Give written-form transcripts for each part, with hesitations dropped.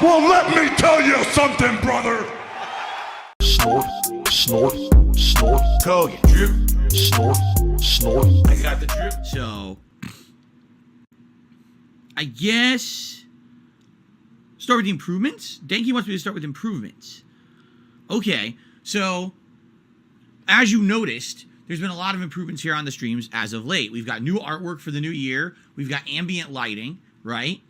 Well, let me tell you something, brother. Snort, snort, snort. Kogan, drip. Snort, snort. I got the drip. So, I guess start with the improvements. Danky wants me to start with improvements. Okay, so as you noticed, there's been a lot of improvements here on the streams as of late. We've got new artwork for the new year. We've got ambient lighting, right?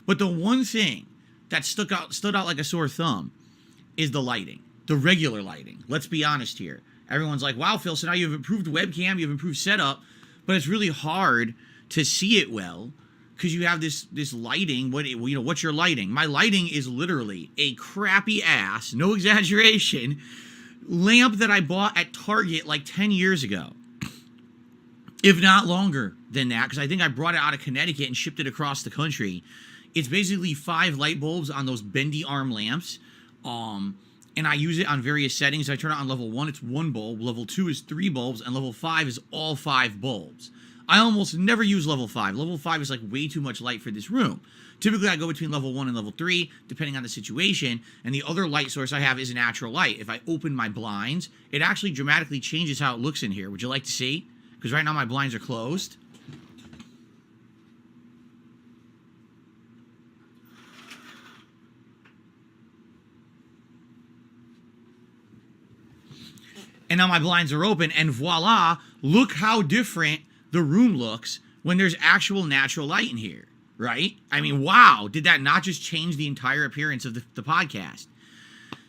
But the one thing that stood out like a sore thumb is the lighting, the regular lighting. Let's be honest here. Everyone's like, wow, Phil, so now you've improved webcam, you've improved setup, but it's really hard to see it well because you have this lighting. What's your lighting? My lighting is literally a crappy ass, no exaggeration, lamp that I bought at Target like 10 years ago, if not longer than that, because I think I brought it out of Connecticut and shipped it across the country. It's basically 5 light bulbs on those bendy arm lamps, and I use it on various settings. I turn it on level 1, it's 1 bulb, level 2 is 3 bulbs, and level 5 is all 5 bulbs. I almost never use level 5. Level 5 is like way too much light for this room. Typically, I go between level 1 and level 3, depending on the situation, and the other light source I have is natural light. If I open my blinds, it actually dramatically changes how it looks in here. Would you like to see? Because right now my blinds are closed. And now my blinds are open, and voila, look how different the room looks when there's actual natural light in here, right? I mean, wow, did that not just change the entire appearance of the podcast?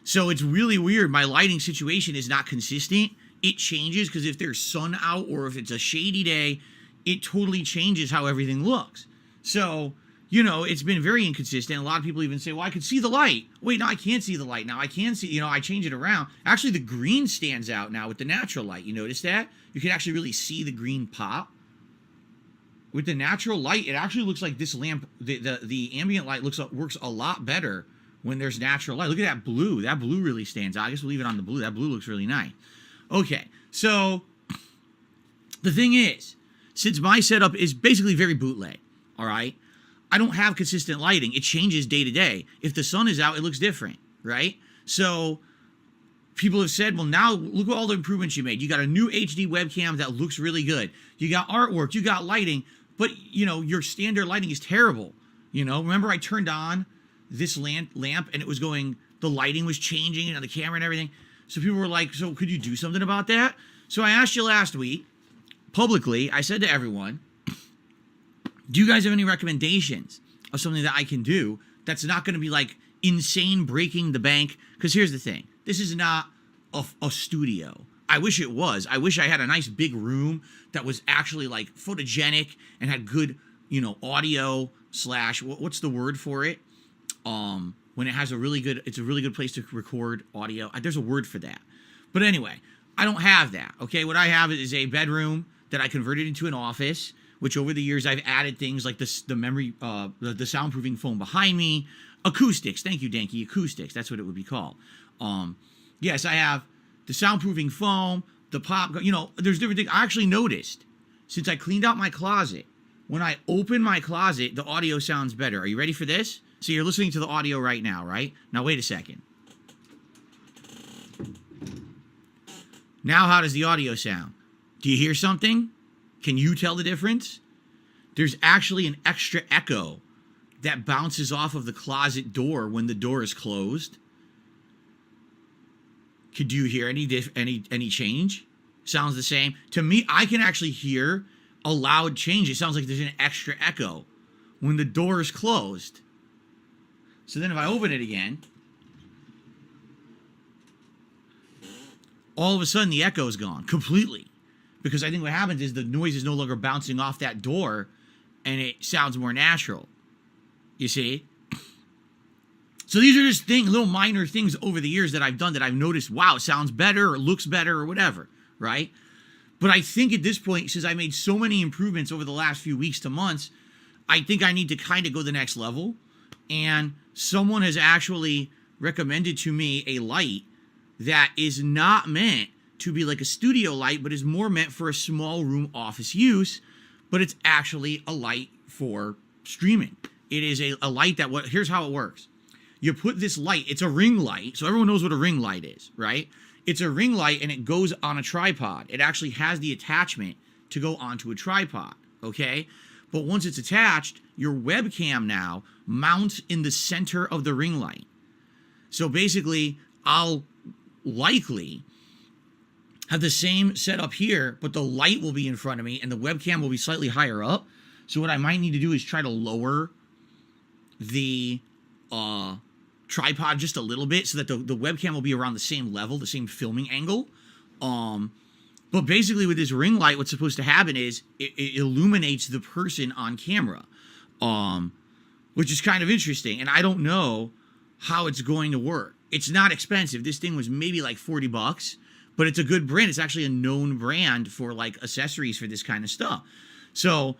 So it's really weird. My lighting situation is not consistent. It changes because if there's sun out or if it's a shady day, it totally changes how everything looks. So, you know, it's been very inconsistent. A lot of people even say, well, I could see the light. Wait, no, I can't see the light. Now I can see, you know, I change it around. Actually, the green stands out now with the natural light. You notice that? You can actually really see the green pop. With the natural light, it actually looks like this lamp, the ambient light works a lot better when there's natural light. Look at that blue. That blue really stands out. I guess we'll leave it on the blue. That blue looks really nice. Okay, so the thing is, since my setup is basically very bootleg, all right? I don't have consistent lighting. It changes day to day. If the sun is out, it looks different, right? So people have said, well, now look at all the improvements you made. You got a new HD webcam that looks really good. You got artwork, you got lighting, but, you know, your standard lighting is terrible. You know, remember I turned on this lamp and it was going, the lighting was changing and the camera and everything. So people were like, so could you do something about that? So I asked you last week, publicly, I said to everyone, do you guys have any recommendations of something that I can do that's not going to be like insane breaking the bank? Because here's the thing. This is not a studio. I wish it was. I wish I had a nice big room that was actually like photogenic and had good, you know, audio / what's the word for it? When it has it's a really good place to record audio. There's a word for that. But anyway, I don't have that. Okay. What I have is a bedroom that I converted into an office, which over the years I've added things like the memory, the soundproofing foam behind me, acoustics. Thank you, Danky. Acoustics. That's what it would be called. Yes, I have the soundproofing foam, the pop. You know, there's different things. I actually noticed since I cleaned out my closet, when I open my closet, the audio sounds better. Are you ready for this? So you're listening to the audio right now, right? Now wait a second. Now how does the audio sound? Do you hear something? Can you tell the difference? There's actually an extra echo that bounces off of the closet door when the door is closed. Could you hear any change? Sounds the same. To me, I can actually hear a loud change. It sounds like there's an extra echo when the door is closed. So then if I open it again, all of a sudden the echo is gone completely. Because I think what happens is the noise is no longer bouncing off that door and it sounds more natural. You see? So these are just little minor things over the years that I've done that I've noticed, wow, it sounds better or looks better or whatever, right? But I think at this point, since I made so many improvements over the last few weeks to months, I think I need to kind of go the next level. And someone has actually recommended to me a light that is not meant to be like a studio light, but is more meant for a small room office use, but it's actually a light for streaming. It is a light that, here's how it works. you put this light, it's a ring light, so everyone knows what a ring light is, right? It's a ring light and it goes on a tripod. It actually has the attachment to go onto a tripod, okay? But once it's attached, your webcam now mounts in the center of the ring light. So basically, I'll likely have the same setup here, but the light will be in front of me and the webcam will be slightly higher up. So what I might need to do is try to lower the tripod just a little bit so that the webcam will be around the same level, the same filming angle. But basically with this ring light, what's supposed to happen is it illuminates the person on camera, which is kind of interesting. And I don't know how it's going to work. It's not expensive. This thing was maybe like $40, but it's a good brand. It's actually a known brand for like accessories for this kind of stuff. So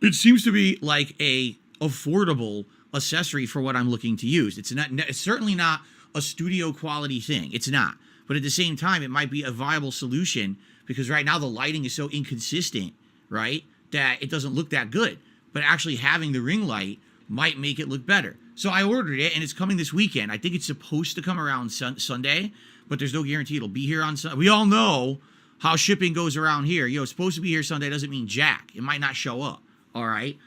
it seems to be like a affordable accessory for what I'm looking to use. It's certainly not a studio quality thing. It's not. But at the same time, it might be a viable solution because right now the lighting is so inconsistent, right, that it doesn't look that good. But actually having the ring light might make it look better. So I ordered it, and it's coming this weekend. I think it's supposed to come around Sunday, but there's no guarantee it'll be here on Sunday. We all know how shipping goes around here. It's supposed to be here Sunday doesn't mean jack. It might not show up, all right?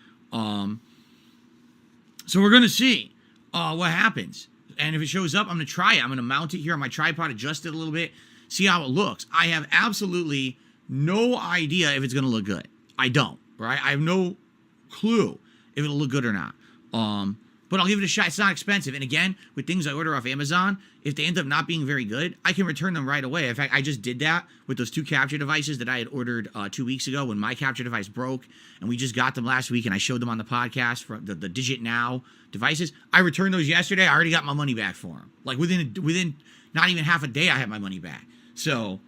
So we're going to see what happens. And if it shows up, I'm going to try it. I'm going to mount it here on my tripod, adjust it a little bit, see how it looks. I have absolutely no idea if it's going to look good. I don't, right? I have no clue if it'll look good or not. But I'll give it a shot. It's not expensive. And again, with things I order off Amazon, if they end up not being very good, I can return them right away. In fact, I just did that with those 2 capture devices that I had ordered 2 weeks ago when my capture device broke. And we just got them last week, and I showed them on the podcast for the Digit Now devices. I returned those yesterday. I already got my money back for them. Like within not even half a day, I had my money back. So,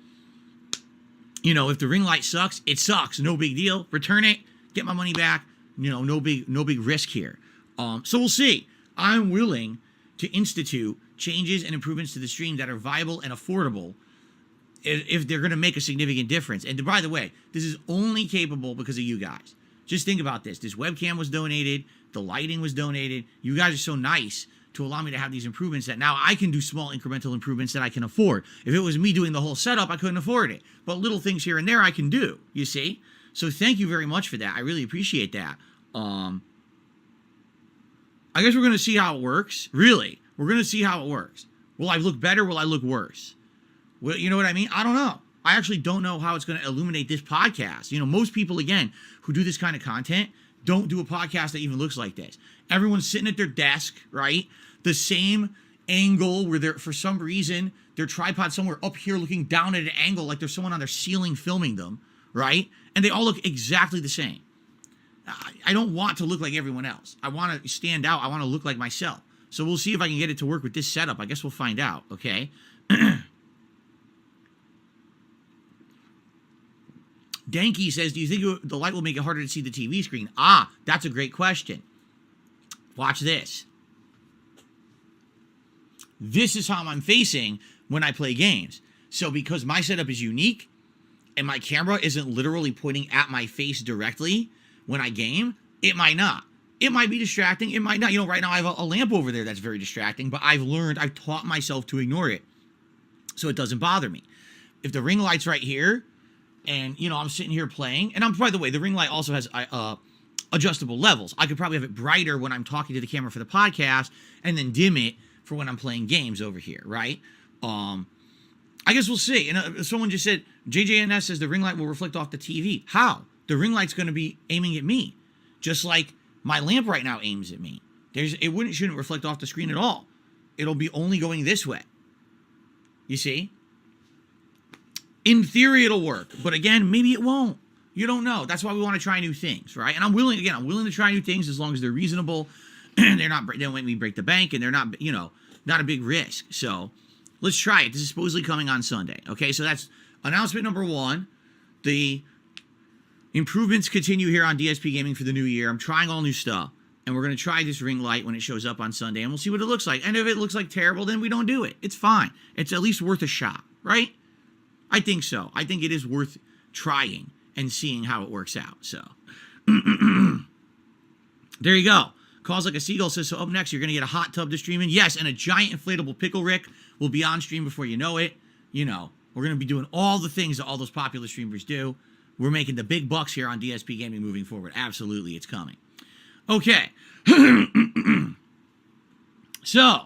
if the ring light sucks, it sucks. No big deal. Return it, get my money back. No big risk here. So we'll see. I'm willing to institute changes and improvements to the stream that are viable and affordable if they're going to make a significant difference. And by the way, this is only capable because of you guys. Just think about this. This webcam was donated. The lighting was donated. You guys are so nice to allow me to have these improvements that now I can do small incremental improvements that I can afford. If it was me doing the whole setup, I couldn't afford it. But little things here and there I can do, you see? So thank you very much for that. I really appreciate that. I guess we're going to see how it works. Really, we're going to see how it works. Will I look better? Will I look worse? Well, you know what I mean? I don't know. I actually don't know how it's going to illuminate this podcast. Most people, again, who do this kind of content don't do a podcast that even looks like this. Everyone's sitting at their desk, right? The same angle where for some reason, their tripod somewhere up here looking down at an angle like there's someone on their ceiling filming them, right? And they all look exactly the same. I don't want to look like everyone else. I want to stand out. I want to look like myself. So we'll see if I can get it to work with this setup. I guess we'll find out, okay? Danky says, do you think the light will make it harder to see the TV screen? That's a great question. Watch this. This is how I'm facing when I play games. So because my setup is unique and my camera isn't literally pointing at my face directly when I game, it might not. It might be distracting. It might not. Right now I have a lamp over there that's very distracting, but I've taught myself to ignore it so it doesn't bother me. If the ring light's right here and, I'm sitting here playing, and by the way, the ring light also has adjustable levels. I could probably have it brighter when I'm talking to the camera for the podcast and then dim it for when I'm playing games over here, right? I guess we'll see. And someone just said, JJNS says the ring light will reflect off the TV. How? The ring light's going to be aiming at me, just like my lamp right now aims at me. It shouldn't reflect off the screen at all. It'll be only going this way. You see? In theory, it'll work, but again, maybe it won't. You don't know. That's why we want to try new things, right? And I'm willing to try new things as long as they're reasonable and they don't make me break the bank and they're not, not a big risk. So let's try it. This is supposedly coming on Sunday. Okay, so that's announcement number 1. The improvements continue here on DSP Gaming for the new year. I'm trying all new stuff, and we're going to try this ring light when it shows up on Sunday, and we'll see what it looks like. And if it looks like terrible, then we don't do it. It's fine. It's at least worth a shot, right? I think so. I think it is worth trying and seeing how it works out. So there you go. Calls Like a Seagull says, so up next, you're going to get a hot tub to stream in. Yes, and a giant inflatable pickle Rick will be on stream before you know it. You know, we're going to be doing all the things that all those popular streamers do. We're making the big bucks here on DSP Gaming moving forward. Absolutely, it's coming. Okay. So,